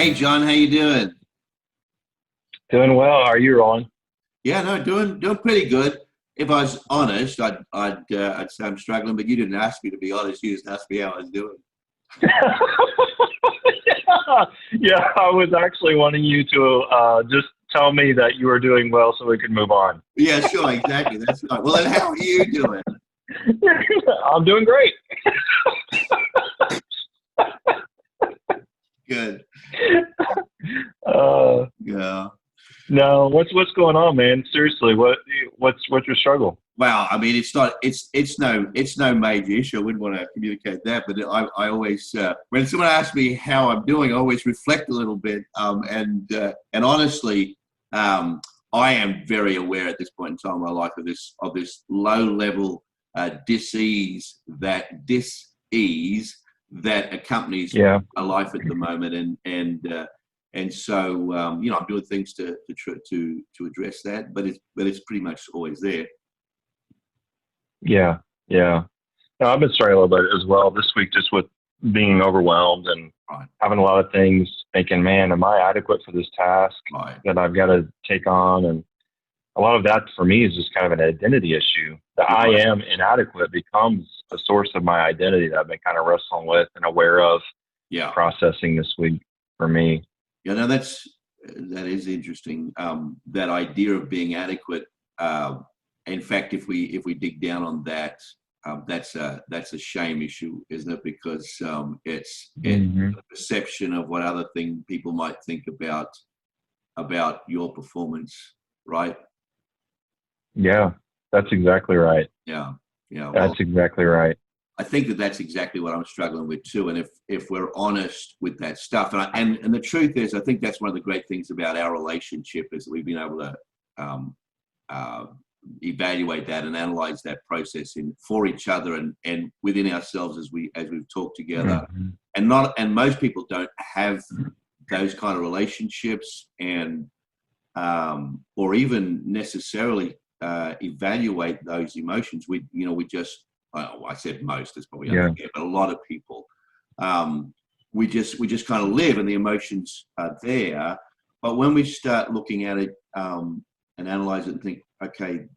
Hey John, how you doing? Doing well. How are you, Roland? Yeah, no, doing pretty good. If I was honest, I'd say I'm struggling, but you didn't ask me to be honest. You just asked me how I was doing. yeah, yeah, I was actually wanting you to just tell me that you were doing well so we could move on. Yeah, sure, exactly. That's right. Well, then how are you doing? I'm doing great. Good. Uh, Yeah. no, what's going on, man? Seriously, what's your struggle? Well, I mean, it's not, it's no major issue. I wouldn't want to communicate that, but I always, when someone asks me how I'm doing, I always reflect a little bit. And honestly, um, I am very aware at this point in time in my life of this low level dis-ease that accompanies Yeah, my life at the moment, and so I'm doing things to address that, but it's pretty much always there. yeah, yeah. No, I've been struggling a little bit as well this week, just with being overwhelmed and Right, having a lot of things. Thinking, man, am I adequate for this task right. that I've got to take on? And a lot of that for me is just kind of an identity issue. The I Right. am inadequate becomes a source of my identity that I've been kind of wrestling with and aware of Yeah. processing this week for me. Yeah, no, that is interesting. That idea of being adequate. Uh, in fact, if we dig down on that, that's a shame issue, isn't it? Because it's Hmm. a perception of what other thing people might think about your performance, right? Yeah, that's exactly right. Yeah, yeah. Well, That's exactly right. I think that's exactly what I'm struggling with too. And if we're honest with that stuff, and the truth is, I think that's one of the great things about our relationship is that we've been able to um, uh, evaluate that and analyze that process in for each other and within ourselves as we've talked together. Hmm. And most people don't have those kind of relationships or even necessarily evaluate those emotions. We just, I said most, that's probably Yeah. unfair, but a lot of people, um, we just kind of live and the emotions are there. But when we start looking at it and analyze it and think, okay,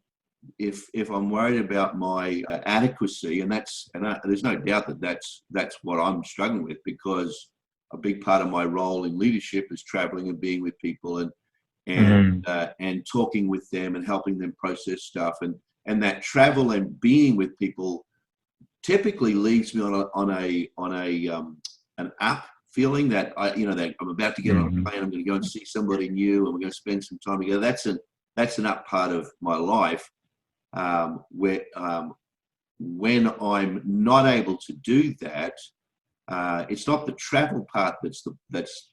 if I'm worried about my adequacy, there's no doubt that that's what I'm struggling with because a big part of my role in leadership is traveling and being with people and Hmm. and talking with them and helping them process stuff and that travel and being with people typically leads me on a an up feeling that that I'm about to get on a Hmm. plane. I'm going to go and see somebody new, and we're going to spend some time together. That's an up part of my life where when I'm not able to do that, it's not the travel part that's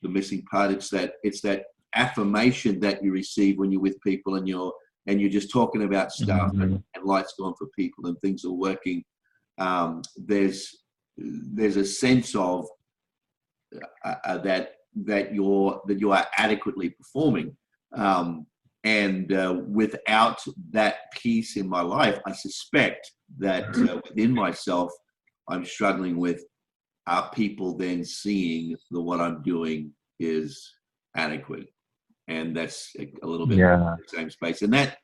the missing part. It's that affirmation that you receive when you're with people and you're just talking about stuff Hmm. and lights go on for people and things are working. There's a sense of that you are adequately performing. And without that piece in my life, I suspect that within myself, I'm struggling with are people then seeing that what I'm doing is adequate, and that's a little bit Yeah. the same space, and that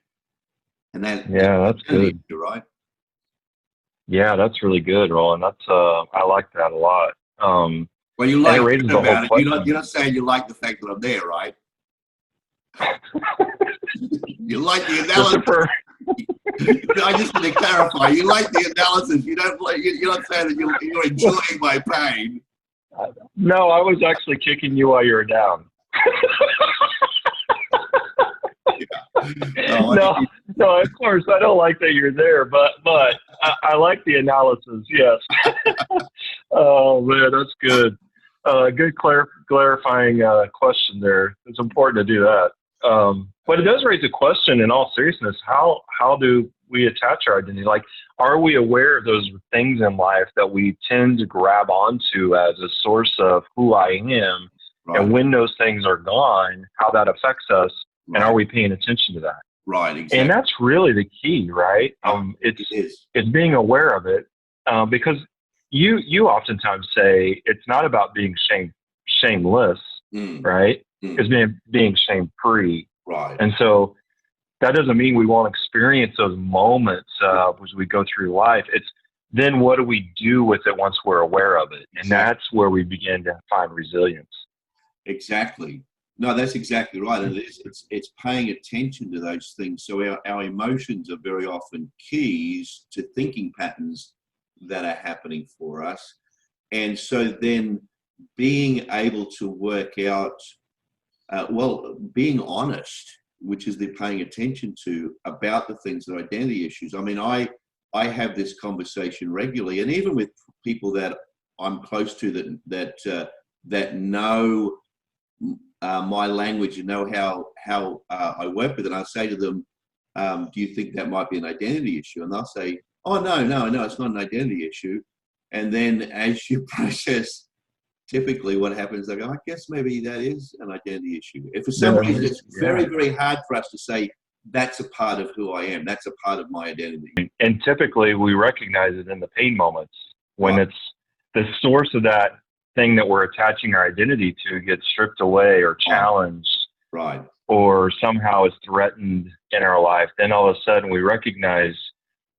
Yeah, that's identity good. issue, right? Yeah, that's really good, Roland. That's I like that a lot. Well, you And it like raises hearing the whole about it. You're question. not saying you like the fact that I'm there, right? You like the Just analysis. a per I just want to clarify. You like the analysis. You don't like. You're not saying that you're enjoying my pain. No, I was actually kicking you while you were down. Oh, No, no, of course I don't like that you're there, but I like the analysis. Yes. Oh man, that's good. Good clarifying question there. It's important to do that. But it does raise a question. In all seriousness, how do we attach our identity? Like, are we aware of those things in life that we tend to grab onto as a source of who I am? right, And when those things are gone, how that affects us, and are right, we paying attention to that? right. And Exactly. that's really the key, right? Yeah, it is. It's being aware of it, because you oftentimes say it's not about being shameless, Mm, right? mm, Is being shame free. right. And so that doesn't mean we won't experience those moments as we go through life. It's then what do we do with it once we're aware of it? And Exactly. that's where we begin to find resilience. Exactly. No, that's exactly right. And it's paying attention to those things. So our emotions are very often keys to thinking patterns that are happening for us. And so then being able to work out, being honest, which is the paying attention to about the things that are identity issues. I mean, I have this conversation regularly, and even with people that I'm close to that know my language and know how I work with it. And I say to them, "Do you think that might be an identity issue?" And they'll say, "Oh no, it's not an identity issue." And then as you process, typically what happens, they go, "I guess maybe that is an identity issue." If for some reason it's Yeah. very hard for us to say that's a part of who I am, that's a part of my identity. And typically we recognize it in the pain moments when Right, it's the source of that thing that we're attaching our identity to gets stripped away or right, challenged right, or somehow is threatened in our life. Then all of a sudden we recognize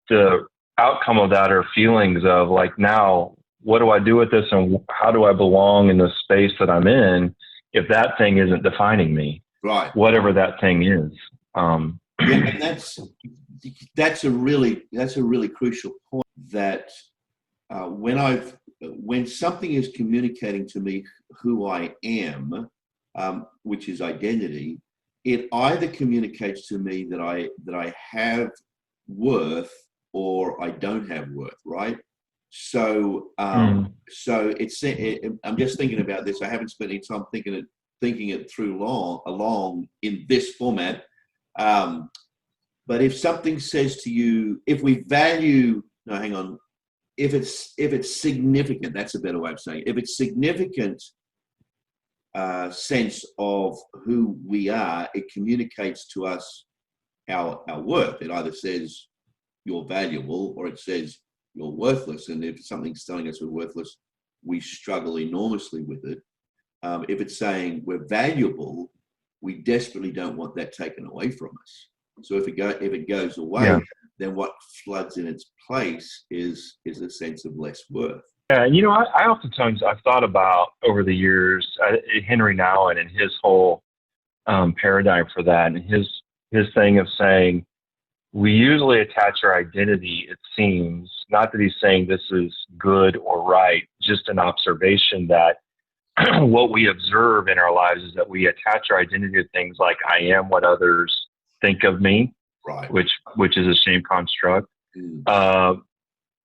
the outcome of that are feelings of like, now what do I do with this and how do I belong in the space that I'm in if that thing isn't defining me, right. whatever that thing is. Yeah, and that's a really crucial point. That when something is communicating to me who I am, which is identity, it either communicates to me that I have worth or I don't have worth, right? So I'm just thinking about this. I haven't spent any time thinking it through along in this format. Um, but if something says to you, if we value, no, hang on, if it's significant, that's a better way of saying it. If it's significant sense of who we are, it communicates to us our worth. It either says you're valuable or it says you're worthless. And if something's telling us we're worthless, we struggle enormously with it. If it's saying we're valuable, we desperately don't want that taken away from us. So if it goes away, Yeah. then what floods in its place is a sense of less worth. Yeah, and I oftentimes I've thought about over the years Henry Nouwen and his whole paradigm for that, and his thing of saying we usually attach our identity. It seems not that he's saying this is good or right, just an observation that what we observe in our lives is that we attach our identity to things like I am what others think of me, Right. which is a shame construct, Mm.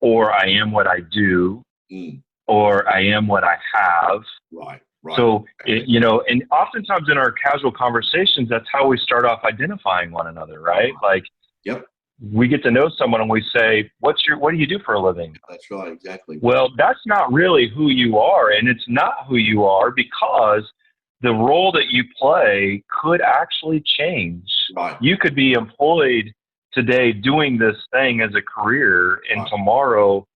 or I am what I do, Mm. or I am what I have. Right. Right. So, and oftentimes in our casual conversations, that's how we start off identifying one another, right? Like, Yep. we get to know someone and we say, what do you do for a living? That's right. Exactly. Well, that's not really who you are. And it's not who you are because the role that you play could actually change. Right. You could be employed today doing this thing as a career, and Right. tomorrow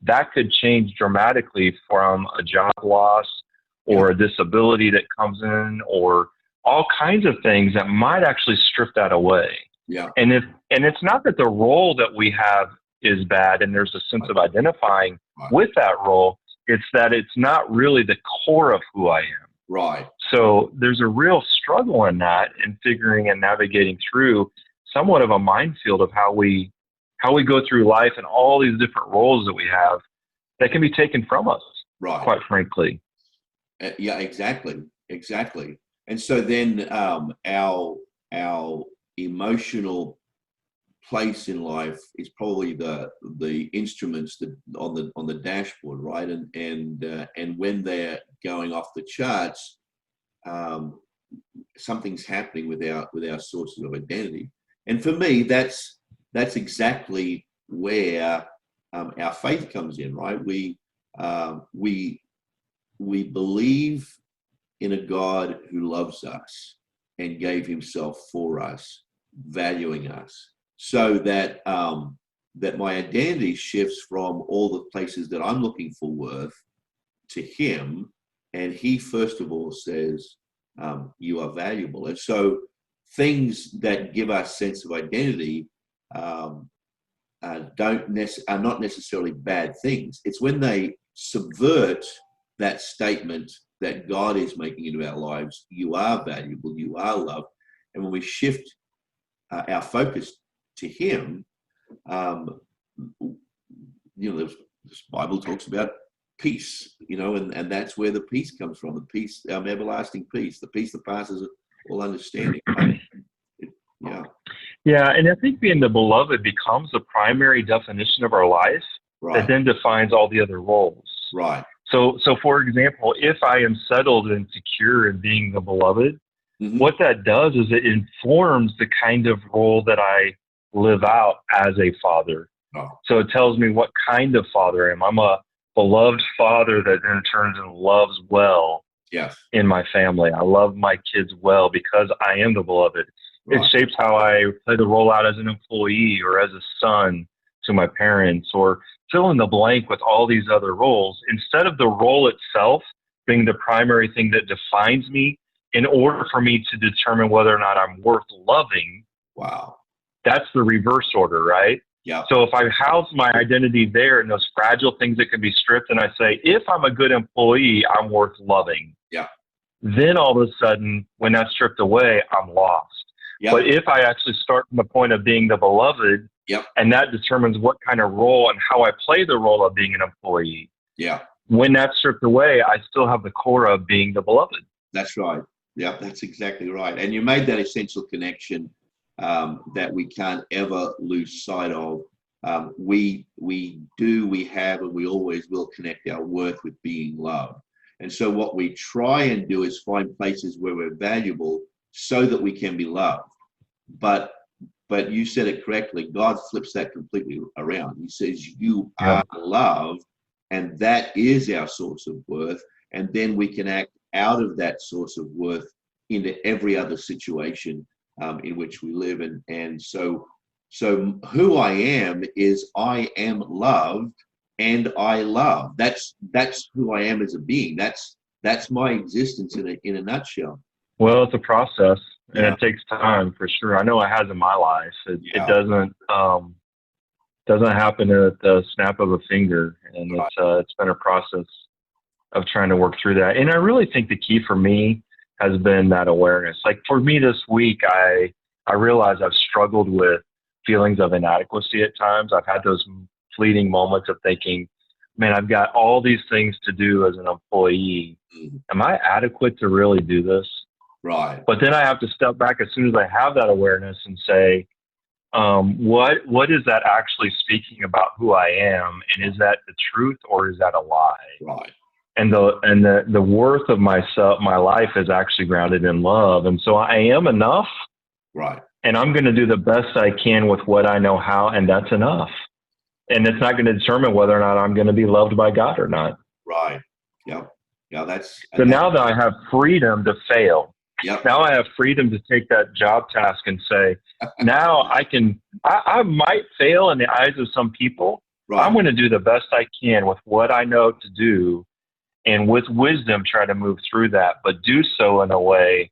that could change dramatically from a job loss or Yep. a disability that comes in or all kinds of things that might actually strip that away. Yeah. And it's not that the role that we have is bad and there's a sense of identifying Right. with that role, it's that it's not really the core of who I am. Right. So there's a real struggle in that and figuring and navigating through somewhat of a minefield of how we go through life and all these different roles that we have that can be taken from us, Right. quite frankly. Yeah. Exactly. Exactly. And so then our emotional place in life is probably the instruments that on the dashboard, right? And when they're going off the charts, something's happening with our sources of identity. And for me, that's exactly where our faith comes in, right? We believe in a God who loves us and gave himself for us, valuing us, so that that my identity shifts from all the places that I'm looking for worth to him. And he first of all says, you are valuable. And so things that give us sense of identity are not necessarily bad things. It's when they subvert that statement that God is making into our lives. You are valuable, you are loved. And when we shift our focus to Him, this Bible talks about peace, and that's where the peace comes from. The peace, everlasting peace, the peace that passes all understanding. Yeah. Yeah, and I think being the beloved becomes the primary definition of our life that then defines all the other roles. Right. So for example, if I am settled and secure in being the beloved, what that does is it informs the kind of role that I live out as a father. Oh. So it tells me what kind of father I am. I'm a beloved father that then turns and loves well in my family. I love my kids well because I am the beloved. It shapes how I play the role out as an employee or as a son to my parents, or fill in the blank with all these other roles. Instead of the role itself being the primary thing that defines me, in order for me to determine whether or not I'm worth loving, that's the reverse order, right? Yeah. So if I house my identity there and those fragile things that can be stripped, and I say, if I'm a good employee, I'm worth loving. Yeah. Then all of a sudden, when that's stripped away, I'm lost. Yep. But if I actually start from the point of being the beloved, and that determines what kind of role and how I play the role of being an employee. Yeah. When that's stripped away, I still have the core of being the beloved. That's right. Yeah, that's exactly right. And you made that essential connection that we can't ever lose sight of. We have, and we always will connect our worth with being loved. And so what we try and do is find places where we're valuable so that we can be loved. But you said it correctly. God flips that completely around. He says you are loved, and that is our source of worth. And then we can act out of that source of worth into every other situation in which we live. And so who I am is I am loved and I love. That's who I am as a being. That's my existence in a nutshell. Well, it's a process, and it takes time for sure. I know it has in my life. It doesn't happen at the snap of a finger, and it's been a process of trying to work through that. And I really think the key for me has been that awareness. Like for me this week, I realized I've struggled with feelings of inadequacy at times. I've had those fleeting moments of thinking, man, I've got all these things to do as an employee. Am I adequate to really do this? Right. But then I have to step back as soon as I have that awareness and say, what is that actually speaking about who I am? And is that the truth or is that a lie? Right. And the worth of myself, my life is actually grounded in love. And so I am enough. Right. And I'm going to do the best I can with what I know how, and that's enough. And it's not going to determine whether or not I'm going to be loved by God or not. Right. Yep. Yeah, so now that I have freedom to fail, now I have freedom to take that job task and say, now I might fail in the eyes of some people. Right. I'm going to do the best I can with what I know to do, and with wisdom try to move through that, but do so in a way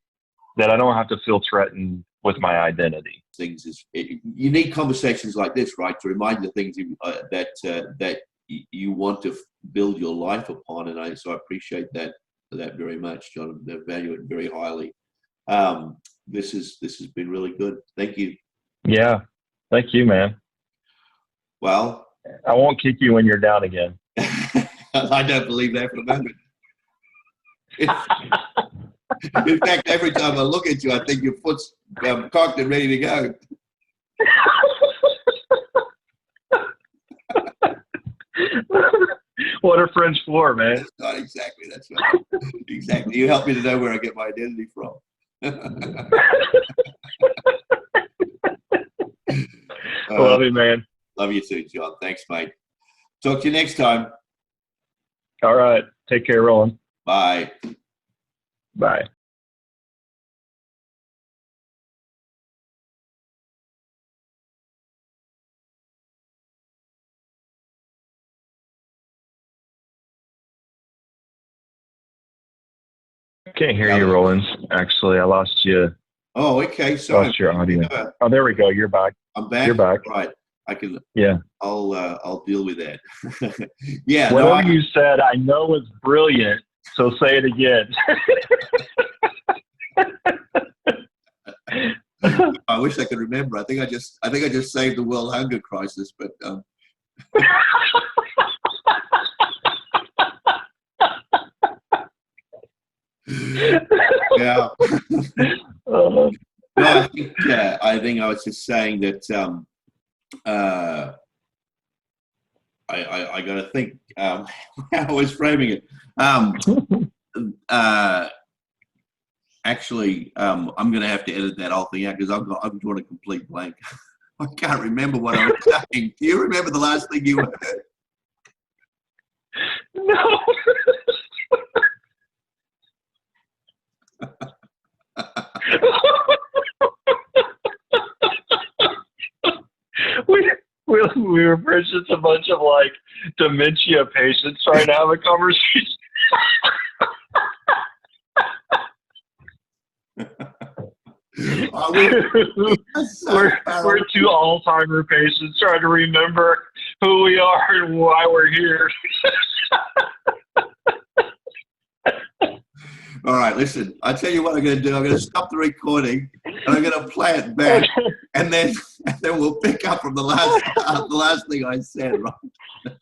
that I don't have to feel threatened with my identity. You need conversations like this, right, to remind you things that you want to build your life upon. And so I appreciate that very much, John. I value it very highly. This has been really good. Thank you. Yeah, thank you, man. Well, I won't kick you when you're down again. I don't believe that for a moment. In fact, every time I look at you, I think your foot's cocked and ready to go. What are friends for, man? That's not exactly. That's right. Exactly. You help me to know where I get my identity from. Love you, man. Love you too, John. Thanks, mate. Talk to you next time. All right. Take care, Roland. Bye. Bye. Can't hear you, Roland. Actually, I lost you. Oh, okay. Sorry. Lost your audio. Oh, there we go. You're back. I'm back. You're back. Right. I can. Yeah. I'll deal with that. Yeah. Whatever you said, I know was brilliant. So say it again. I wish I could remember. I think I just saved the world hunger crisis, but. Yeah. No, I think I was just saying that I got to think how I was framing it. Actually, I'm going to have to edit that whole thing out because I'm drawing a complete blank. I can't remember what I was saying. Do you remember the last thing you heard? No. We were just a bunch of like dementia patients trying to have a conversation. We're two Alzheimer patients trying to remember who we are and why we're here. All right, listen, I tell you what I'm going to do. I'm going to stop the recording and I'm going to play it back, and then we'll pick up from the last thing I said. Right?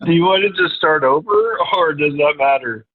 Do you want to just start over, or does that matter?